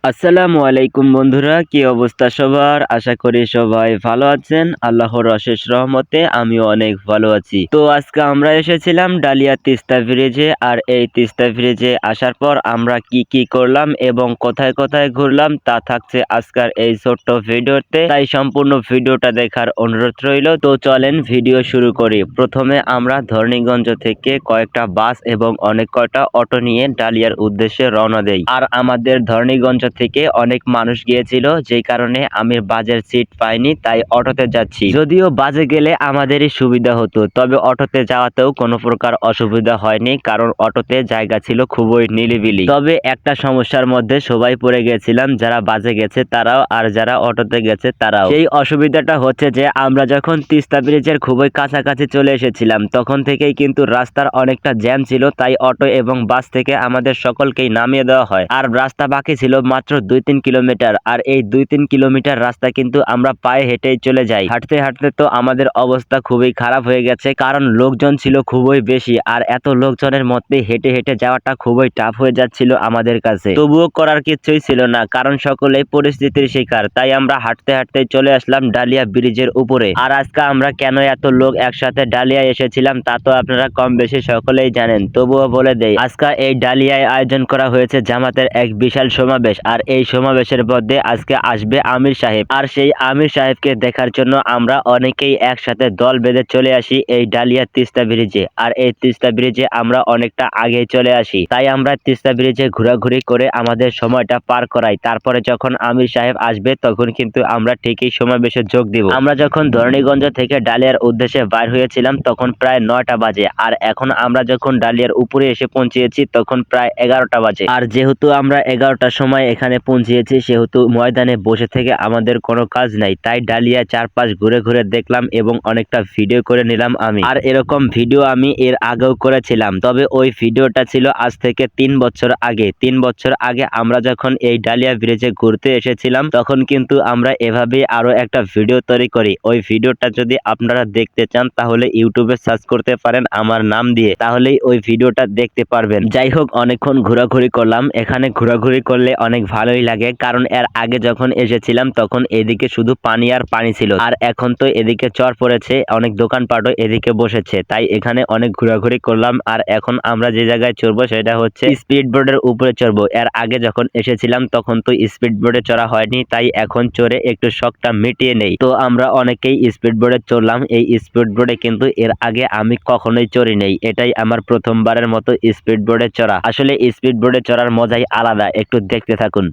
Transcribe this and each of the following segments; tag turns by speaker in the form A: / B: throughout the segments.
A: আসসালামু আলাইকুম বন্ধুরা, কি অবস্থা সবার? আশা করি সবাই ভালো আছেন। আল্লাহর অশেষ রহমতে আমিও অনেক ভালো আছি। তো আজকে আমরা এসেছিলাম ডালিয়া তিস্তা ব্রিজে। আর এই তিস্তা ব্রিজে আসার পর আমরা কি কি করলাম এবং কোথায় কোথায় ঘুরলাম তা থাকছে আজকের এই ছোট্ট ভিডিওতে। তাই সম্পূর্ণ ভিডিওটা দেখার অনুরোধ রইল। তো চলেন ভিডিও শুরু করি। প্রথমে আমরা ধরণীগঞ্জ থেকে কয়েকটা বাস এবং অনেক কয়টা অটো নিয়ে ডালিয়ার উদ্দেশ্যে রওনা দেই। আর আমাদের ধরণীগঞ্জ থেকে অনেক মানুষ গিয়েছিল, যেই কারণে আমি বাসের সিট পাইনি, তাই অটোতে যাচ্ছি। যদিও বাসে গেলে আমাদেরই সুবিধা হতো, তবে অটোতে যাওয়াতেও কোনো প্রকার অসুবিধা হয়নি, কারণ অটোতে জায়গা ছিল খুবই নিরিবিলি। তবে একটা সমস্যার মধ্যে সবাই পড়ে গেছিলাম, যারা বাসে গেছে তারাও আর যারা অটোতে গেছে তারাও। সেই অসুবিধাটা হচ্ছে যে আমরা যখন তিস্তা ব্রিজের খুবই কাছাকাছি চলে এসেছিলাম, তখন থেকেই কিন্তু রাস্তার অনেকটা জ্যাম ছিল, তাই অটো এবং বাস থেকে আমাদের সকলকেই নামিয়ে দেওয়া হয়। আর রাস্তা বাকি ছিল মাত্র 2-3 কিলোমিটার। আর এই 2-3 কিলোমিটার রাস্তা কিন্তু আমরা পায়ে হেঁটেই চলে যাই। হাঁটতে হাঁটতে তো আমাদের অবস্থা খুবই খারাপ হয়ে গেছে, কারণ লোকজন ছিল খুবই বেশি। আর এত লোকজনের মধ্যে হেঁটে হেঁটে যাওয়াটা খুবই টাফ হয়ে যাচ্ছিল আমাদের কাছে। তবুও করার কিছুই ছিল না, কারণ সকলেই পরিস্থিতির শিকার। তাই আমরা হাঁটতে হাঁটতে চলে আসলাম ডালিয়া ব্রিজের উপরে। আর আজকে আমরা কেন এত লোক একসাথে ডালিয়া এসেছিলাম তা তো আপনারা কম বেশি সকলেই জানেন, তবুও বলে দেই। আজকে এই ডালিয়ায় আয়োজন করা হয়েছে জামাতের এক বিশাল সমাবেশ। আর এই সমাবেশের মধ্যে আজকে আসবে আমির সাহেব। আর সেই আমির সাহেবকে দেখার জন্য আমরা অনেকেই একসাথে দল বেঁধে চলে আসি এই ডালিয়া তিস্তা ব্রিজে। আর এই তিস্তা ব্রিজে আমরা অনেকটা আগে চলে আসি, তাই আমরা তিস্তা ব্রিজে ঘোরাঘুরি করে আমাদের সময়টা পার করাই। তারপরে যখন আমির সাহেব আসবে তখন কিন্তু আমরা ঠিকই সমাবেশে যোগ দিব। আমরা যখন ধরণীগঞ্জ থেকে ডালিয়ার উদ্দেশ্যে বাইর হয়েছিলাম তখন প্রায় 9টা বাজে। আর এখন আমরা যখন ডালিয়ার উপরে এসে পৌঁছিয়েছি তখন প্রায় 11টা বাজে। আর যেহেতু আমরা 11টার সময় এখানে পৌঁছিয়েছি, সেহেতু ময়দানে বসে থেকে আমাদের কোনো কাজ নাই, তাই ডালিয়া চারপাশ ঘুরে ঘুরে দেখলাম এবং অনেকটা ভিডিও করে নিলাম আমি। আর এরকম ভিডিও আমি এর আগেও করেছিলাম, তবে ওই ভিডিওটা ছিল আজ থেকে 3 বছর আগে। 3 বছর আগে আমরা যখন এই ডালিয়া ব্রিজে ঘুরতে এসেছিলাম তখন কিন্তু আমরা এভাবেই আরো একটা ভিডিও তৈরি করি। ওই ভিডিওটা যদি আপনারা দেখতে চান তাহলে ইউটিউবে সার্চ করতে পারেন আমার নাম দিয়ে, তাহলেই ওই ভিডিওটা দেখতে পারবেন। যাই হোক, অনেকক্ষণ ঘোরাঘুরি করলাম। এখানে ঘোরাঘুরি করলে অনেক ভালোই লাগে, কারণ এর আগে যখন এসেছিলাম তখন এদিকে শুধু পানি আর পানি ছিল। আর এখন তো এদিকে চর পড়েছে, অনেক দোকানপাটও এদিকে বসেছে, তাই এখানে অনেক ঘোরাঘুরি করলাম। আর এখন আমরা যে জায়গায় চড়বো সেটা হচ্ছে স্পিড বোর্ডের উপরে চড়বো। এর আগে যখন এসেছিলাম তখন তো স্পিড বোর্ডে চড়া হয়নি, তাই এখন চড়ে একটু শখটা মিটিয়ে নেই। তো আমরা অনেকেই স্পিড বোর্ডে চড়লাম। এই স্পিড বোর্ডে কিন্তু এর আগে আমি কখনোই চড়ি নেই, এটাই আমার প্রথমবারের মতো স্পিড বোর্ডে চড়া। আসলে স্পিড বোর্ডে চড়ার মজাই আলাদা, একটু দেখতে থাকুন।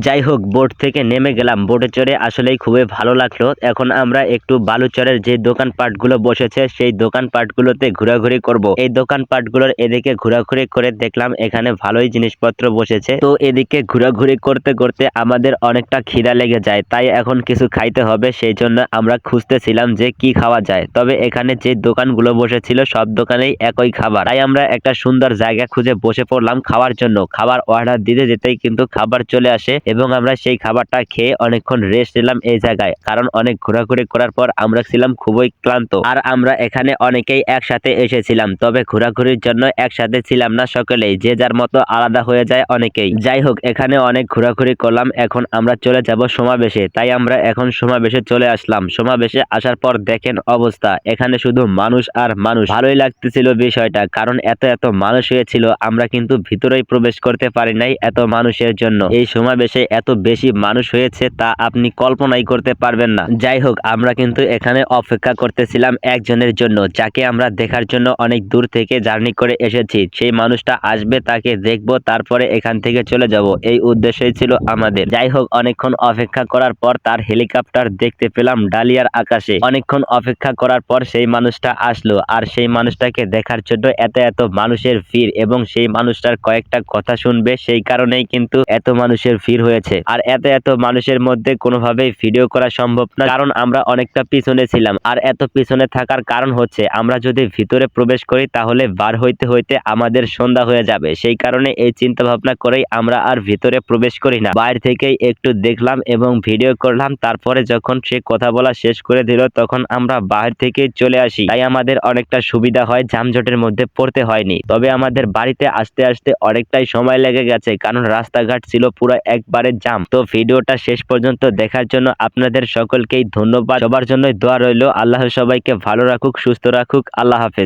A: যাই হোক, বোট থেকে নেমে গেলাম। বোটে চড়ে আসলেই খুবই ভালো লাগলো। এখন আমরা একটু বালুচরের যে দোকানপাটগুলো বসেছে সেই দোকানপাটগুলোতে ঘোরাঘুরি করব। এই দোকানপাটগুলোর এদিকে ঘোরাঘুরি করে দেখলাম এখানে ভালোই জিনিসপত্র বসেছে। তো এদিকে ঘোরাঘুরি করতে করতে আমাদের অনেকটা খিদা লেগে যায়, তাই এখন কিছু খাইতে হবে। সেই জন্য আমরা খুঁজতেছিলাম যে কি খাওয়া যায়। তবে এখানে যে দোকানগুলো বসেছিল সব দোকানেই একই খাবার, তাই আমরা একটা সুন্দর জায়গা খুঁজে বসে পড়লাম খাওয়ার জন্য। খাবার অর্ডার দিতে যেতেই কিন্তু খাবার চলে আসে এবং আমরা সেই খাবারটা খেয়ে অনেকক্ষণ রেস্ট নিলাম এই জায়গায়, কারণ অনেক ঘোরাঘুরি করার পর আমরা ছিলাম খুবই ক্লান্ত। আর আমরা এখানে অনেকেই একসাথে এসেছিলাম, তবে ঘোরাঘুরির জন্য একসাথে ছিলাম না সকলেই, যে যার মতো আলাদা হয়ে যায় অনেকেই। যাই হোক, এখানে অনেক ঘোরাঘুরি করলাম। এখন আমরা চলে যাব সমাবেশে, তাই আমরা এখন সমাবেশে চলে আসলাম। সমাবেশে আসার পর দেখেন অবস্থা, এখানে শুধু মানুষ আর মানুষ। ভালোই লাগতেছিল বিষয়টা, কারণ এত এত মানুষ হয়েছিল, আমরা কিন্তু ভিতরেই প্রবেশ করতে পারি নাই এত মানুষের জন্য। এই সমাবেশে আশেপাশে এত বেশি মানুষ হয়েছে তা আপনি কল্পনাই করতে পারবেন না। যাই হোক, আমরা কিন্তু এখানে অপেক্ষা করতেছিলাম একজনের জন্য, যাকে আমরা দেখার জন্য অনেক দূর থেকে জার্নি করে এসেছি। সেই মানুষটা আসবে, তাকে দেখবো, তারপরে এখান থেকে চলে যাব, এই উদ্দেশ্যই ছিল আমাদের। যাই হোক, অনেকক্ষণ অপেক্ষা করার পর তার হেলিকপ্টার দেখতে পেলাম ডালিয়ার আকাশে। অনেকক্ষণ অপেক্ষা করার পর সেই মানুষটা আসলো, আর সেই মানুষটাকে দেখার জন্য এত এত মানুষের ভিড়, এবং সেই মানুষটার কয়েকটা কথা শুনবে সেই কারণেই কিন্তু এত মানুষের ভিড় হয়েছে। আর এত এত মানুষের মধ্যে কোনোভাবেই ভিডিও করা সম্ভব না, কারণ আমরা অনেকটা পিছনে ছিলাম। আর এত পিছনে থাকার কারণ হচ্ছে আমরা যদি ভিতরে প্রবেশ করি তাহলে বার হইতে হইতে আমাদের সন্ধ্যা হয়ে যাবে। সেই কারণে এই চিন্তা ভাবনা করেই আমরা আর ভিতরে প্রবেশ করি না, বাইরে থেকেই একটু দেখলাম এবং ভিডিও করলাম। তারপরে যখন সে কথা বলা শেষ করে দিল তখন আমরা বাইরে থেকে চলে আসি, তাই আমাদের অনেকটা সুবিধা হয়, যানজটের মধ্যে পড়তে হয়নি। তবে আমাদের বাড়িতে আসতে আসতে অনেকটাই সময় লেগে গেছে, কারণ রাস্তাঘাট ছিল পুরো একবারে জাম। তো ভিডিওটা শেষ পর্যন্ত দেখার জন্য আপনাদের সকলকেই ধন্যবাদ। সবার জন্যই দোয়া রইল। আল্লাহ সবাইকে ভালো রাখুক, সুস্থ রাখুক। আল্লাহ হাফেজ।